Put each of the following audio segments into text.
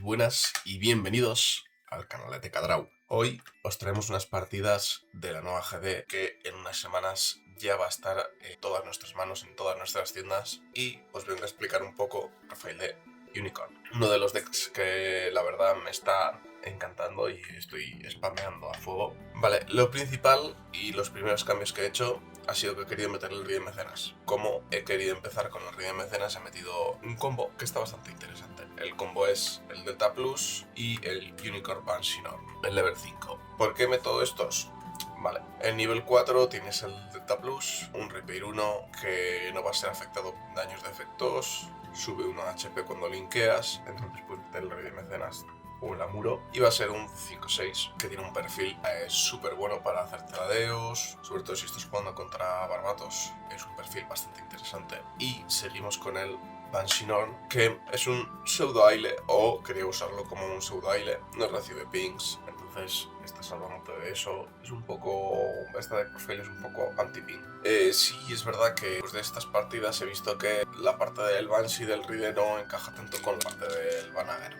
buenas y bienvenidos al canal de Tecadrau. Hoy os traemos unas partidas de la nueva GD que en unas semanas ya va a estar en todas nuestras manos, en todas nuestras tiendas, y os vengo a explicar un poco Rafael de Unicorn. Uno de los decks que la verdad me está encantando y estoy spameando a fuego. Vale, lo principal y los primeros cambios que he hecho ha sido que he querido meterle el Rey Mecenas. Como he querido empezar con el Rey Mecenas, he metido un combo que está bastante interesante. El combo es el Delta Plus y el Unicorn Banshee-Norn, el level 5. ¿Por qué meto estos? Vale, en nivel 4 tienes el Delta Plus, un Repair 1 que no va a ser afectado por daños de efectos, sube 1 HP cuando linkeas, entonces puedes meter el Rey Mecenas o el Amuro, y va a ser un 5-6 que tiene un perfil súper bueno para hacer tradeos, sobre todo si estás jugando contra Barbatos, es un perfil bastante interesante. Y seguimos con el Banshee-Norn, que es un pseudo aile, o quería usarlo como un pseudo aile, no recibe pings, entonces está salvándote de eso. Es un poco, esta de profile es un poco anti-ping. Sí, es verdad que después de estas partidas he visto que la parte del Banshee del Ride no encaja tanto con la parte del Vanager,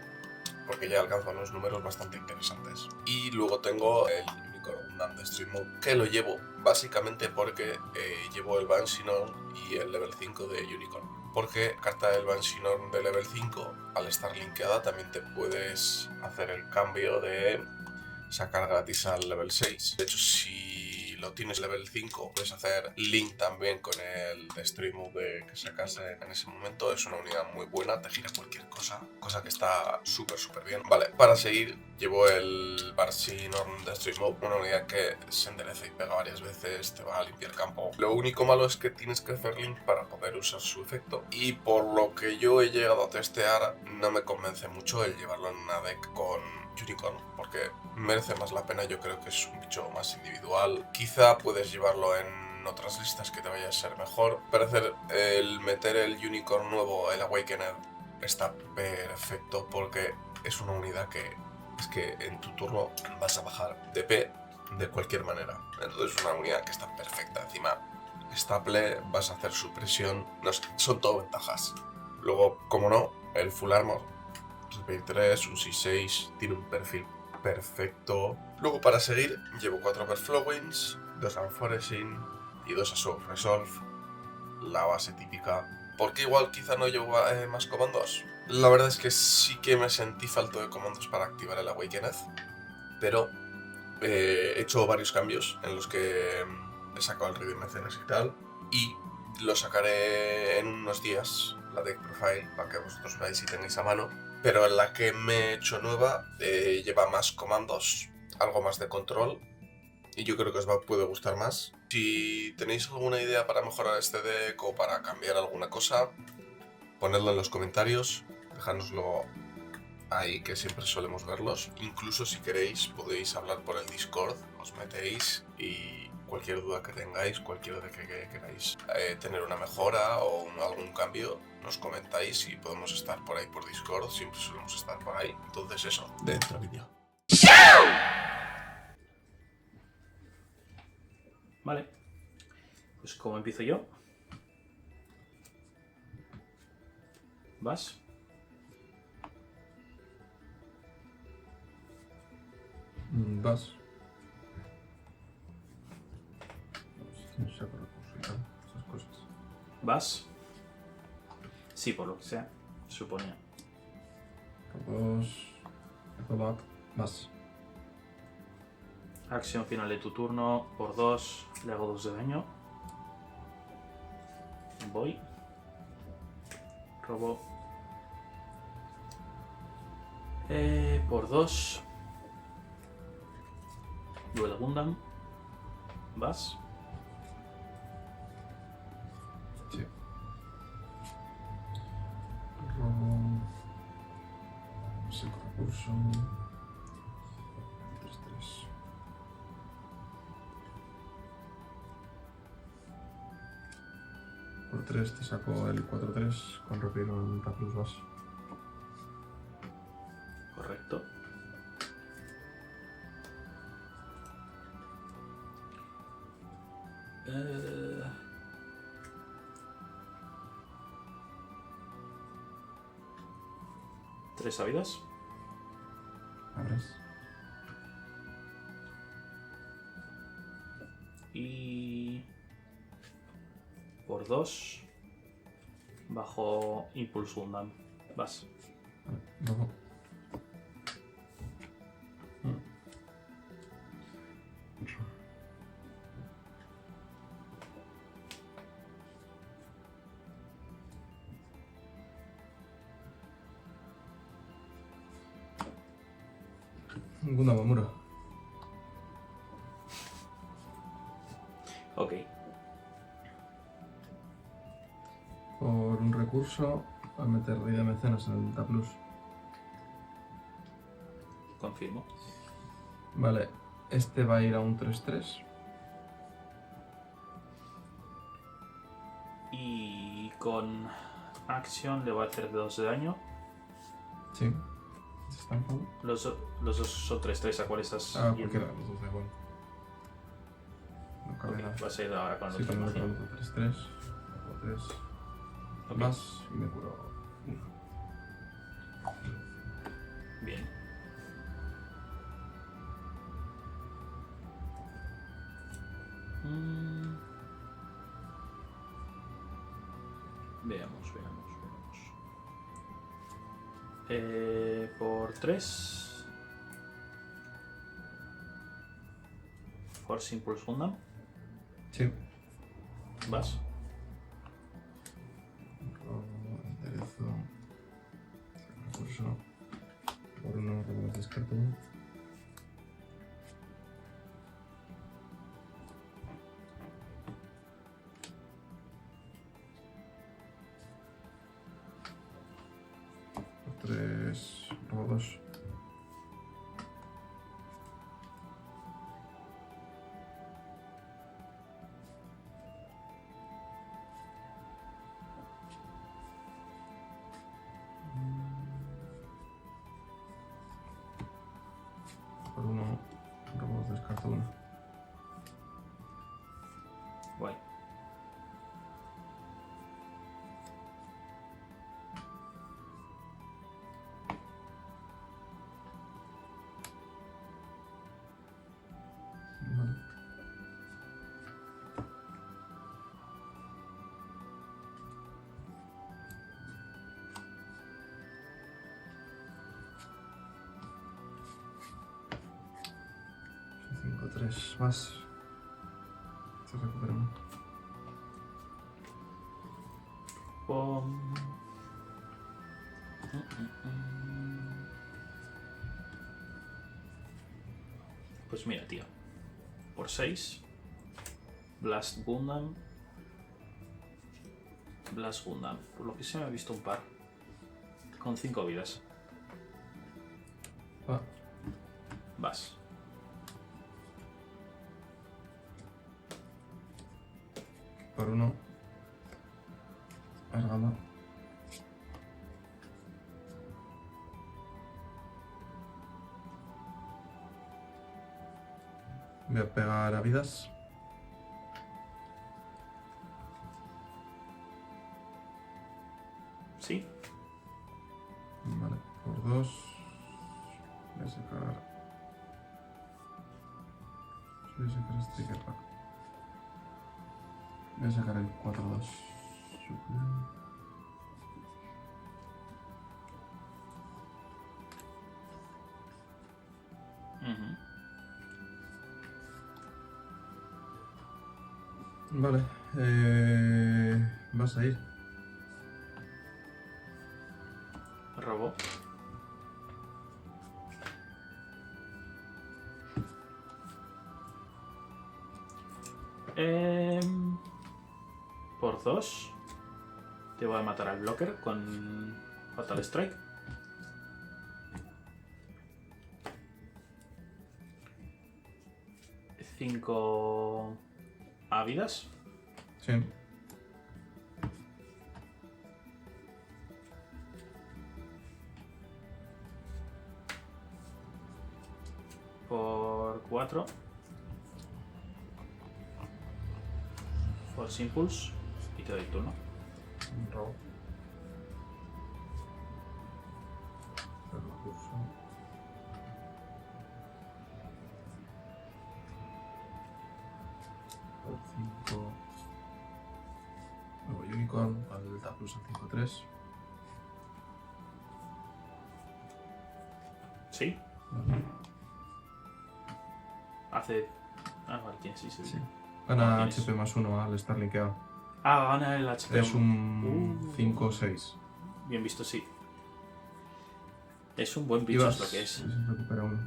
porque ya alcanzan unos números bastante interesantes. Y luego tengo el Unicorn de Stream Mode, que lo llevo básicamente porque llevo el Banshee-Norn y el level 5 de Unicorn. Porque carta del Banshee-Norn de level 5, al estar linkeada, también te puedes hacer el cambio de sacar gratis al level 6. De hecho, si lo tienes level 5, puedes hacer link también con el de Stream Mode que sacase en ese momento. Es una unidad muy buena, te gira cualquier cosa que está súper bien. Vale, para seguir llevo el Banshee-Norn de Stream Mode, una unidad que se endereza y pega varias veces, te va a limpiar campo. Lo único malo es que tienes que hacer link para poder usar su efecto, y por lo que yo he llegado a testear, no me convence mucho el llevarlo en una deck con Unicorn, porque merece más la pena. Yo creo que es un bicho más individual. Quizá puedes llevarlo en otras listas que te vaya a ser mejor. Parece el meter el Unicorn nuevo, el Awakened, está perfecto porque es una unidad que es que en tu turno vas a bajar DP de cualquier manera. Entonces es una unidad que está perfecta. Encima, estable, vas a hacer supresión. No sé, son todo ventajas. Luego, como no, el Full Armor, Repair 3, un 6-6, tiene un perfil perfecto. Luego, para seguir, llevo 4 Overflowings, 2 Unforaging y 2 Assault Resolve, la base típica. ¿Por qué igual quizá no llevo más comandos? La verdad es que sí que me sentí falto de comandos para activar el Awakened, pero he hecho varios cambios en los que he sacado el Rey de Mecenas y tal, y lo sacaré en unos días, la deck profile, para que vosotros veáis y tengáis a mano. Pero en la que me he hecho nueva lleva más comandos, algo más de control, y yo creo que os puede gustar más. Si tenéis alguna idea para mejorar este deck o para cambiar alguna cosa, ponedlo en los comentarios, dejárnoslo ahí, que siempre solemos verlos. Incluso si queréis podéis hablar por el Discord, os metéis y cualquier duda que tengáis, cualquier de que queráis tener una mejora o algún cambio, nos comentáis y podemos estar por ahí por Discord, siempre solemos estar por ahí. Entonces eso, dentro vídeo. Vale, pues como empiezo yo. ¿Vas? Vas. Tienes saco recurso y tal, esas cosas. ¿Vas? Sí, por lo que sea, suponía. Dos. Back. Vas. Acción final de tu turno, por 2, le hago 2 de daño. Voy. Robo. Por 2. Duel Gundam. ¿Vas? Sí. Robo. Saco recurso. 3-3. Por 3 te saco el 4-3 con Repair un Plus vas. Correcto. Tres sabidas. Abres. Y por 2 bajo Impulse Gundam. Vas. Vale, luego. Gundam Amuro. Ok. Por un recurso, a meter rey de mecenas en el Delta Plus. Confirmo. Vale, este va a ir a un 3-3. Y con Action le voy a hacer 2 de daño. Sí. Estampado. Los dos son 3-3. ¿A cuál estás Ah, yendo? cualquiera, los dos da igual. No cabe Ok, nada. vas a ir ahora con el Sí, otro, con el otro imagino. 3-3. Hago 3 Ok, más y me curo 1. bien. Mm. Veamos. Por 3. Force Impulse Gundam. Sí. Vas. Enderezo. Recurso. Por uno, luego descarto uno. Por 3, robo 2. Por uno, robo 2, descarto uno. Guay. Vale. Son 5, 3 más. Se recupera uno. Pom. Pues mira, tío. Por 6. Blast Gundam. Blast Gundam. Por lo que se me ha visto un par. Con 5 vidas. Ah, Vas. por uno. Argama. Voy a pegar a vidas. ¿Sí? Vale, por 2. Voy a sacar. Voy a sacar Striker Pack. Voy a sacar el 4-2. Ujú. Vale, vas a ir. Robo. Por 2. Te voy a matar al blocker con Fatal Strike. Cinco ávidas. Sí. Por 4. Force Impulse. Y te doy turno. Un robo. El recurso. rincón al Delta Plus al 5-3. Sí. Vale. Hace... Ah, vale, tiene sí. Sí. Gana tienes. HP más 1 al estar linkeado. Ah, gana el HP. Es un 5-6. Bien visto, sí. Es un buen Y bicho, vas, es lo que es. se recupera 1.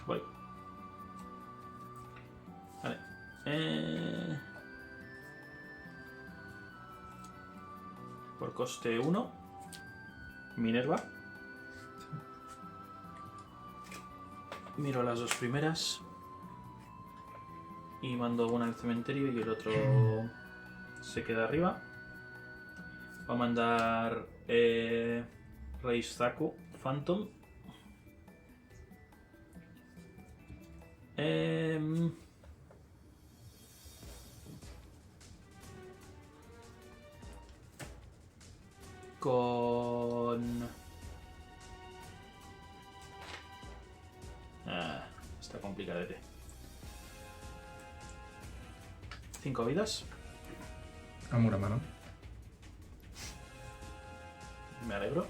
Voy. Vale. Por coste 1. Minerva. Miro las dos primeras. Y mando una al cementerio y el otro se queda arriba. Va a mandar Reizaku Phantom. Con... está complicadete. 5 vidas. A Muramano. Me alegro.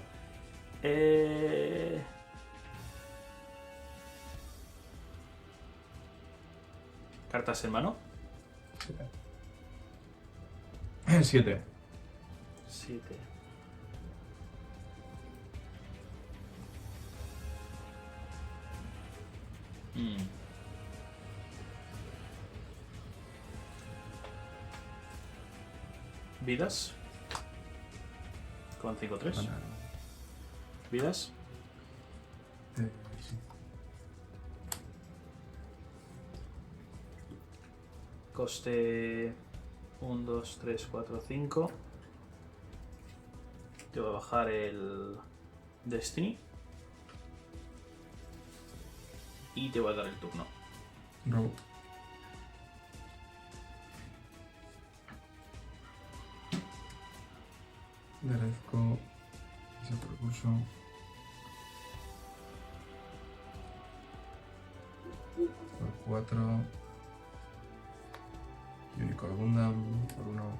Cartas en mano. 7. 7. Vidas. Con 5-3. Vidas. Sí. Coste 1, 2, 3, 4, 5. Te voy a bajar el Destiny. Y te voy a dar el turno. Robo. Agradezco ese recurso. Por 4. Unicorn Gundam. Por 1.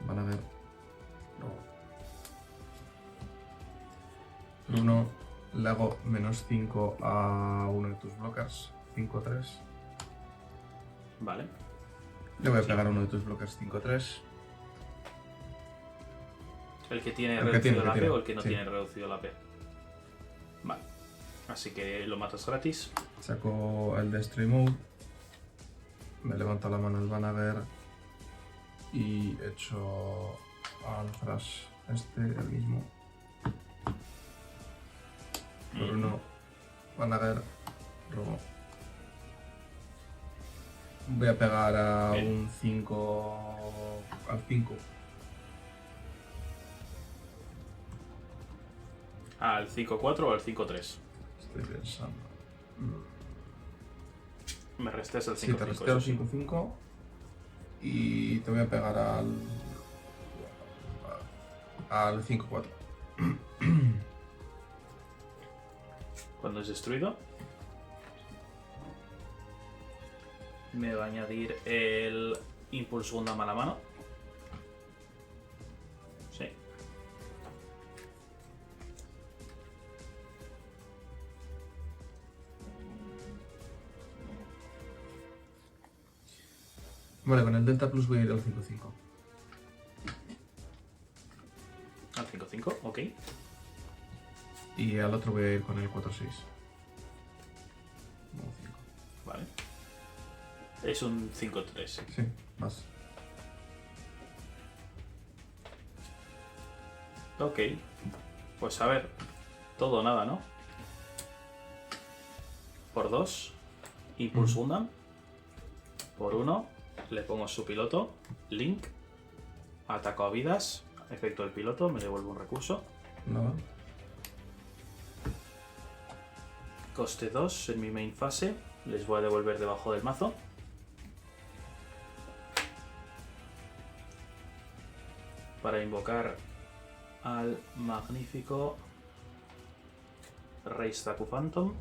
Van a ver. Robo. Por 1. Le hago menos 5 a uno de tus blockers. 5-3. Vale. Le voy a pegar a uno de tus blockers 5-3. ¿El que tiene El que reducido tiene, el AP tiene, o el que no sí. tiene reducido el AP? Vale. Así que lo matas gratis. Saco el Destroy Mode. Me levanto la mano al Vanaver. Y echo al Thrash el mismo. Por 1. Vanaver. Robo. Voy a pegar a Bien. un 5. Al 5. ¿Al 5-4 o al 5-3? Estoy pensando. Me restes el 5-5. Sí, te resteo 5-5. Y te voy a pegar al 5-4. Cuando es destruido, me va a añadir el Impulse Gundam a la mano. Sí. Vale, con el Delta Plus voy a ir al 5-5. Al 5-5, ok. Y al otro voy a ir con el 4-6. No, 5. Vale. Es un 5-3. Sí, más. Ok. Pues a ver. Todo o nada, ¿no? Por 2. Impulse Gundam. Por 1. Le pongo su piloto. Link. Ataco a vidas. Efecto del piloto. Me devuelvo un recurso. Nada. Coste 2 en mi main fase. Les voy a devolver debajo del mazo. Para invocar al magnífico Reizaku Phantom.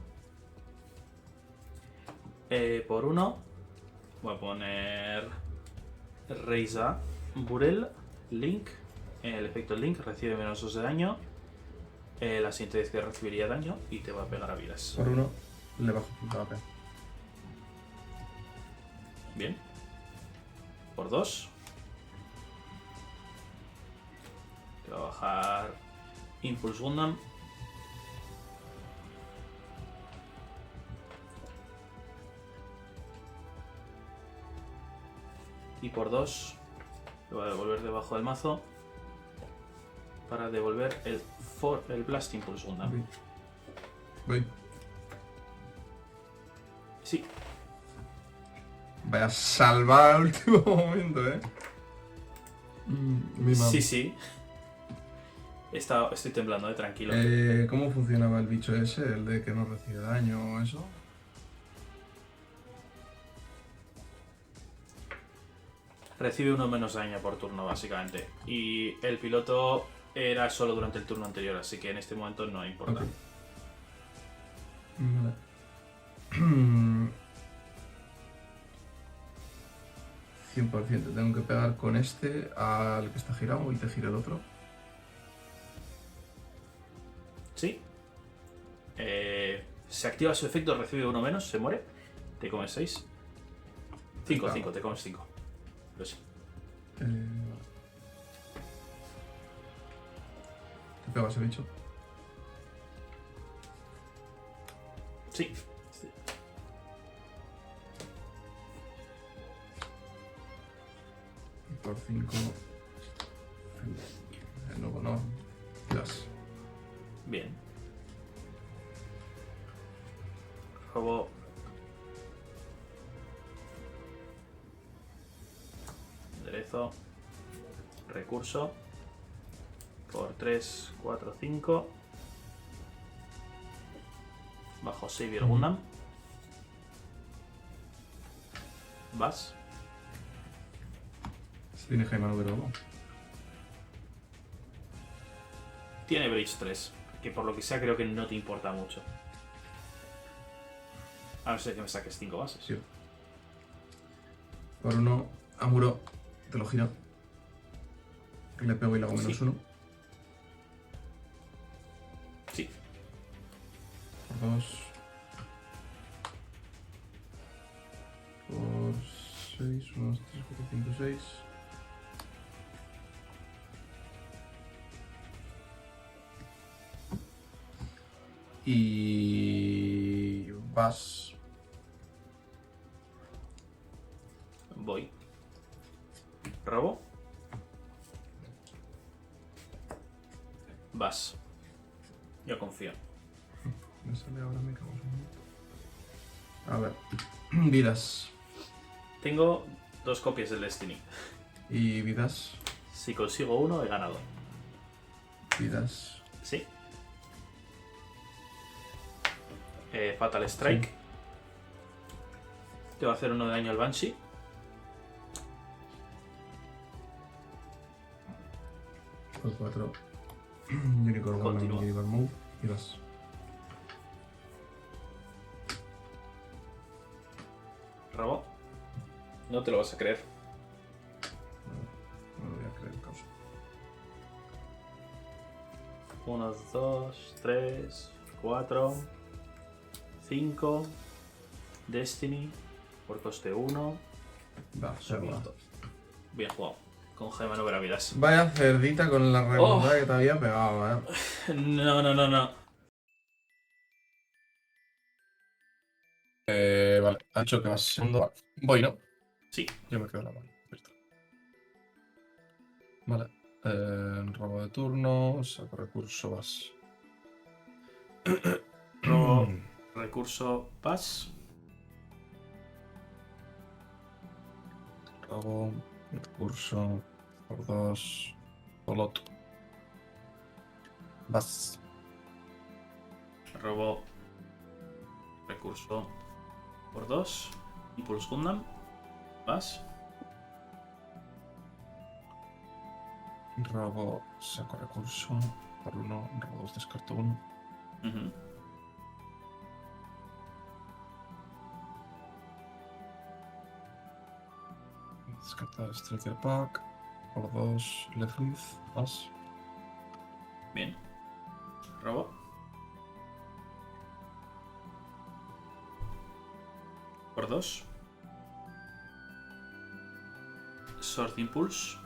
Por 1 voy a poner Reiza Burel, Link. El efecto Link recibe menos 2 de daño. La siguiente vez que recibiría daño y te va a pegar a vidas. Por 1 le bajo punto AP. Bien. Por 2. Te va a bajar Impulse Gundam. Y por 2 lo va a devolver debajo del mazo para devolver el Blast Impulse Gundam. Voy. Sí, Vaya salvar al último momento, Mi mam. sí. Estoy temblando, tranquilo. ¿Cómo funcionaba el bicho ese? El de que no recibe daño o eso. Recibe uno menos daño por turno, básicamente. Y el piloto era solo durante el turno anterior, así que en este momento no importa. Ok. Vale. 100%. Tengo que pegar con este al que está girado y te gira el otro. Sí. Se activa su efecto, recibe uno menos, se muere. Te comes 6. 5, Claro. te comes 5. Pero sí. Vale. ¿Te pega ese bicho? Sí. Por 5. Luego no. Quedas. Bien. Robo. Enderezo. Recurso. Por 3, 4, 5. Bajo Savior Gundam. Vas. Tiene Jaime Número. Tiene Bridge 3. Que por lo que sea creo que no te importa mucho. A no ser que me saques 5 bases. Sí. Por 1, Amuro. Te lo giro. Le pego y le hago menos Sí. 1. Sí. Por 2. Por 6. 1, 2, 3, 4, 5, 6. Y vas. Voy. Robo. Vas. Yo confío. Me sale ahora, me cago en su momento. A ver. Vidas. Tengo 2 copias del Destiny. Y vidas. Si consigo uno, he ganado. Vidas. Sí. Fatal Strike. Te va a hacer 1 de daño al Banshee. Por 4. Unicorn Gundam, Continúa. Unicorn Move. Y vas. Robo. No te lo vas a creer. No lo voy a creer, causa. 1, 2, 3, 4, 5. Destiny. Por coste 1. Va, se va. Bien jugado. Con Gema no verá vidas. Vaya cerdita con la remontada que te había pegado, No. Vale, ha dicho que vas segundo. Vale. Voy, ¿no? Sí. Yo me quedo en la mano. Listo. Vale. Robo de turno. Saco recurso, vas. Robo. Recurso. Pass. Robo. Recurso. Por 2. Polot. Vas. Robo. Recurso. Por 2. Impulse Gundam. Vas. Robo. Saco recurso. Por 1. Robo 2. Descarto 1. Ujú. descartar Striker Pack. Por 2, Lefrith. Vas. Bien. Robo. Por 2. Sword Impulse.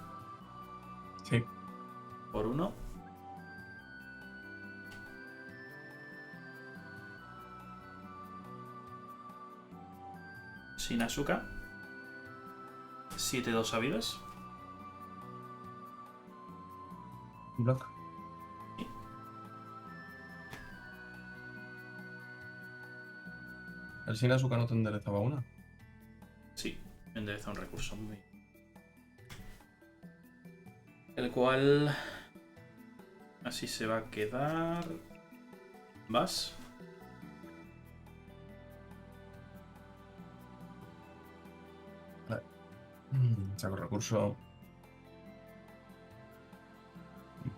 Sí. Por 1. Sin azúcar. 7-2 sabidas. Block. Sí. El sin azúcar no te enderezaba una. Sí, endereza un recurso. Muy bien. El cual... Así se va a quedar... ¿Vas? Saco recurso.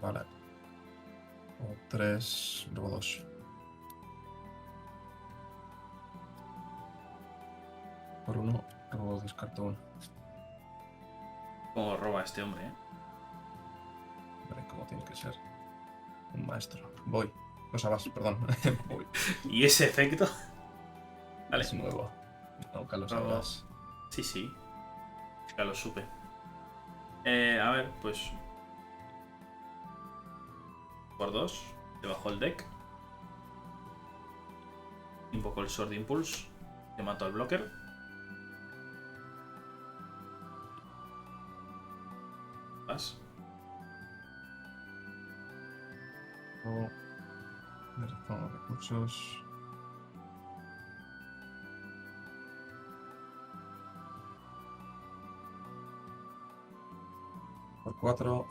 Vale. O 3, luego 2. Por 1, luego descarto 1. Como roba este hombre, ¿eh? Vale, como tiene que ser. Un maestro. Voy. O sea, vas, perdón. Voy. ¿Y ese efecto? Vale. Es nuevo. Nunca lo Robo. sabrás. Sí, sí. Ya lo supe. A ver, pues... Por 2. Debajo el deck. Invoco el Sword Impulse. Te mato al blocker. Vas. Luego. Descarto recursos. Por 4.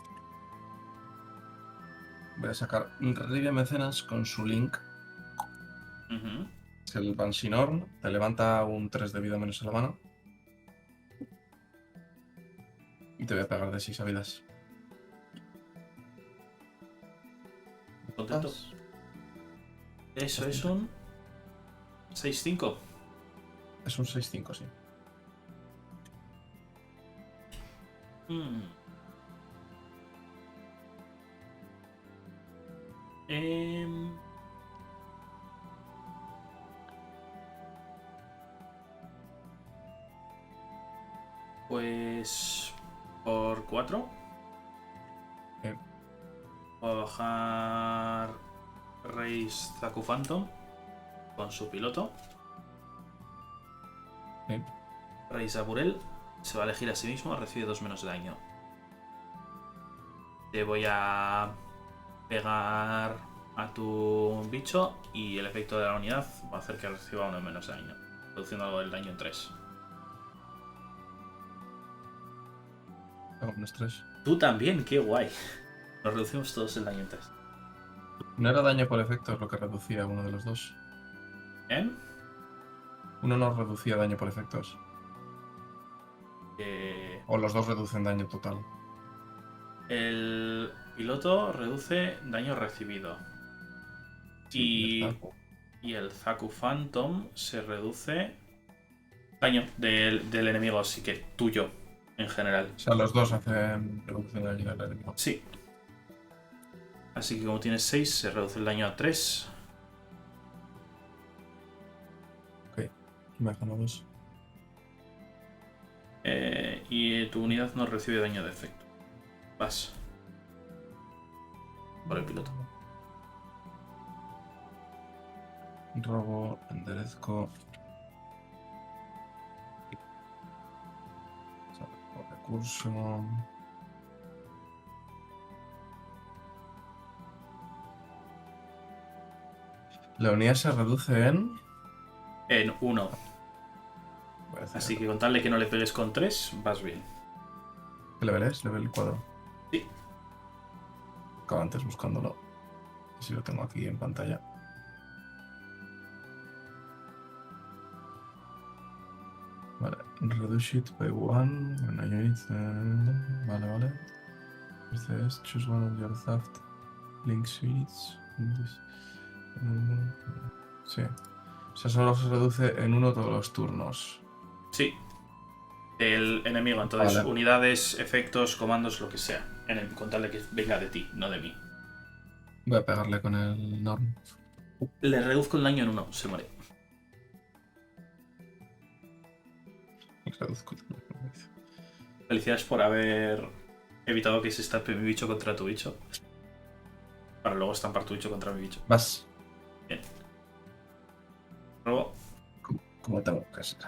Voy a sacar un Revivia Mecenas con su link. Ujú. Es el Banshee te levanta un 3 de vida menos en la mano. Y te voy a pegar de 6 vidas. Contento. Vas. Eso es un 6-5. Es un 6-5, sí. Mm. Em, Pues por 4 Bien. voy a bajar Reis Zaku Phantom con su piloto. Bien. Reis Aburel se va a elegir a sí mismo, recibe 2 menos de daño. Te voy a pegar a tu bicho y el efecto de la unidad va a hacer que reciba 1 menos de daño, reduciendo algo del daño en 3. Hago menos 3. Tú también, qué guay. Nos reducimos todos el daño en 3. No era daño por efectos lo que reducía uno de los dos. ¿Eh? Uno no reducía daño por efectos. O los dos reducen daño total. El piloto reduce daño recibido. Sí, ¿verdad? Y el Zaku Phantom se reduce daño del enemigo, así que tuyo en general. O sea, los dos hacen reducción de daño del enemigo. Sí. Así que como tienes 6, se reduce el daño a 3. Ok, me dejan dos. Y tu unidad no recibe daño de efecto. Vas. Por el piloto. Robo, enderezco. Saco recurso. La unidad se reduce en. En 1. Voy a hacer- Así que con tal de que no le pegues con 3, vas bien. ¿Qué level es? Level 4. Sí. Acabo antes buscándolo. Si lo tengo aquí en pantalla. Vale. Reduce it by 1. When a unit. Vale, vale. Este es choose one of your theft link suites. Sí. O sea, solo se reduce en uno todos los turnos. Sí. El enemigo, entonces Vale. unidades, efectos, comandos, lo que sea. Con tal de que venga de ti, no de mí. Voy a pegarle con el Norm. Le reduzco el daño en 1, se muere. Reduzco. Felicidades por haber evitado que se estampe mi bicho contra tu bicho. Para luego estampar tu bicho contra mi bicho. Vas. Bien. Luego. ¿Cómo tengo que ser?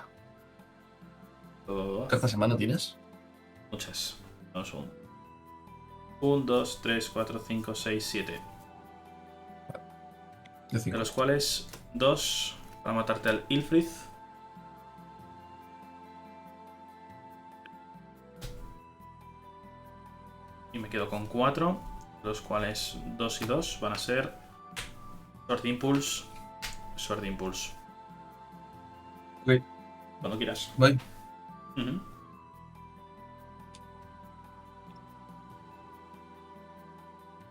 Oh, ¿Cuántas semanas tienes? muchas. Vamos un 1, 2, 3, 4, 5, 6, 7. De De 5. los cuales 2 para matarte al Ilfrith. Y me quedo con 4. De los cuales 2 y 2 van a ser Sword Impulse. Sword Impulse. Ok. Cuando quieras. Voy. Ujú.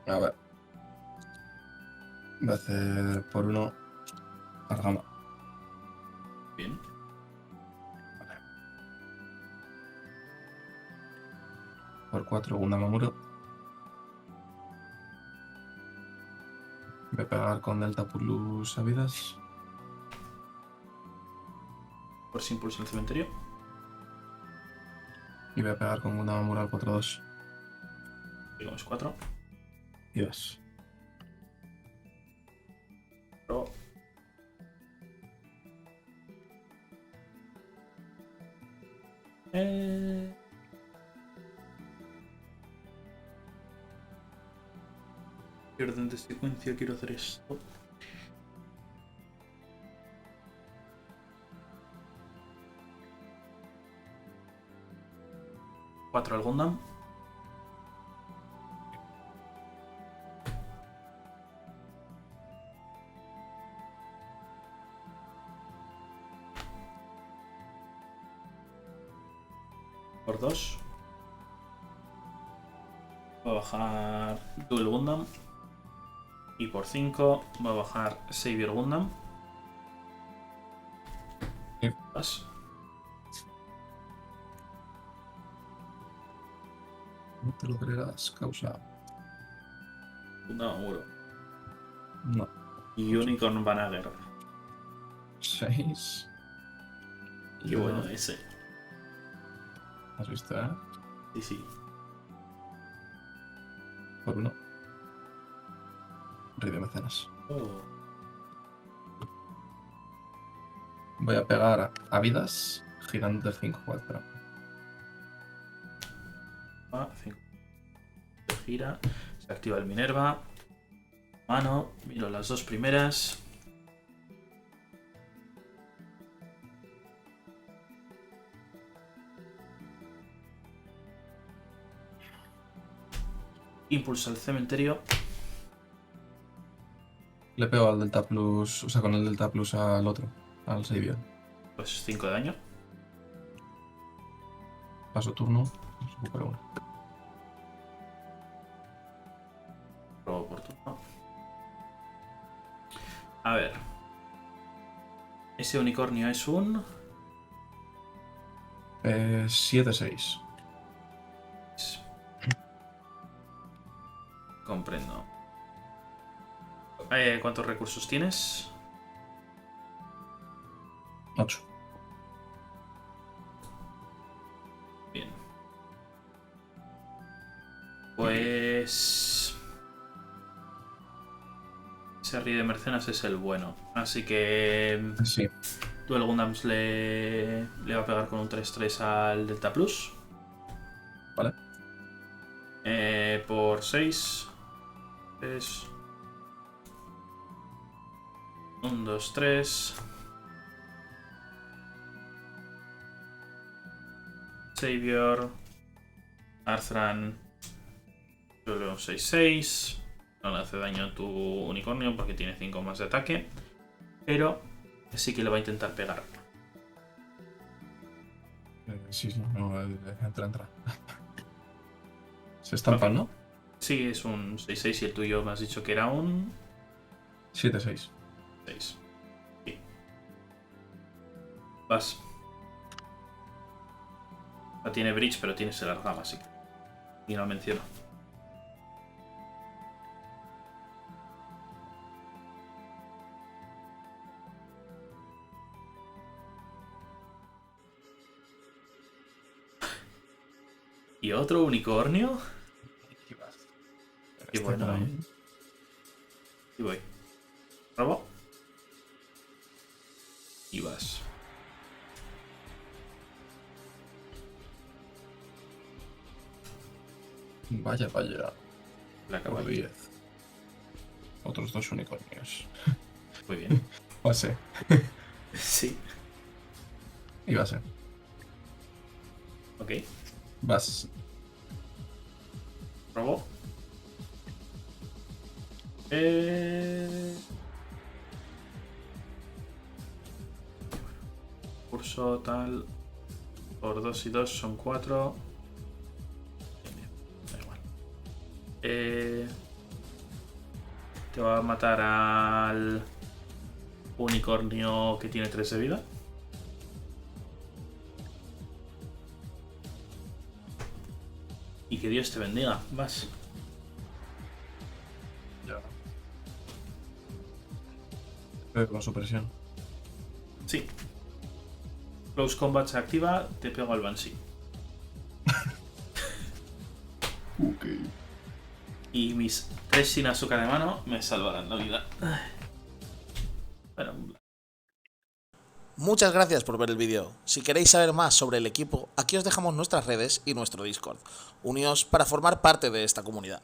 A ver. Voy a hacer por 1. Argama. Bien. Por 4, una Mamuro. Voy a pegar con Delta Plus Sabidas. Por Impulse en el cementerio. Y voy a pegar con una Mamuro al 4-2. Digamos 4. Y vas. Luego. ¿Qué orden de secuencia quiero hacer esto? Cuatro al Gundam. Por 2. Voy a bajar Duel Gundam. Y por 5 voy a bajar Savior Gundam. Sí. Vas. No te lo creerás, causa. Gundam Muro. No. Y Unicorn Banagher. 6. Qué bueno ese. ¿Has visto, eh? Sí, sí. Por 1. Rey de mecenas. Oh. Voy a pegar a vidas girando del 5-4. Va, 5. Se gira. Se activa el Minerva. Mano. Miro las dos primeras. Impulso al cementerio. Le pego al Delta Plus, o sea, con el Delta Plus al otro, al Savior. Pues 5 de daño. Paso turno, recupero 1. Robo por turno. A ver. Ese unicornio es un... 7-6. Comprendo. ¿Cuántos recursos tienes? 8. Bien. Pues... ese Rey de Mercenas es el bueno. Así que... Sí. Duel Gundams le va a pegar con un 3-3 al Delta Plus. Vale. Por 6. 3. 1, 2, 3. Savior. Arthran. Solo 6-6. No le hace daño a tu unicornio porque tiene 5 más de ataque. Pero sí que le va a intentar pegar. Sí, no, entra. Se estampan, ¿no? Sí, es un 6-6 y el tuyo me has dicho que era un 7-6. 6. Sí. Vas. No tiene bridge, pero tiene el argama, así que. Y no lo menciono. Y otro unicornio. Y bueno, y voy. Robo. Y vas. Vaya, vaya. La Por caballo. 10. Otros 2 unicornios. Muy bien. Base. Sí. Y base. Ok. Vas. Robo. Curso tal. Por 2 y 2 son 4. Da igual. Te va a matar al unicornio que tiene 3 de vida. Y que Dios te bendiga. Vas. Ya. Pero con supresión. Sí. Close Combat se activa, te pego al Banshee. Ok. Y mis 3 sin azúcar de mano me salvarán la vida. Bueno, Muchas gracias por ver el vídeo. Si queréis saber más sobre el equipo, aquí os dejamos nuestras redes y nuestro Discord. Uníos para formar parte de esta comunidad.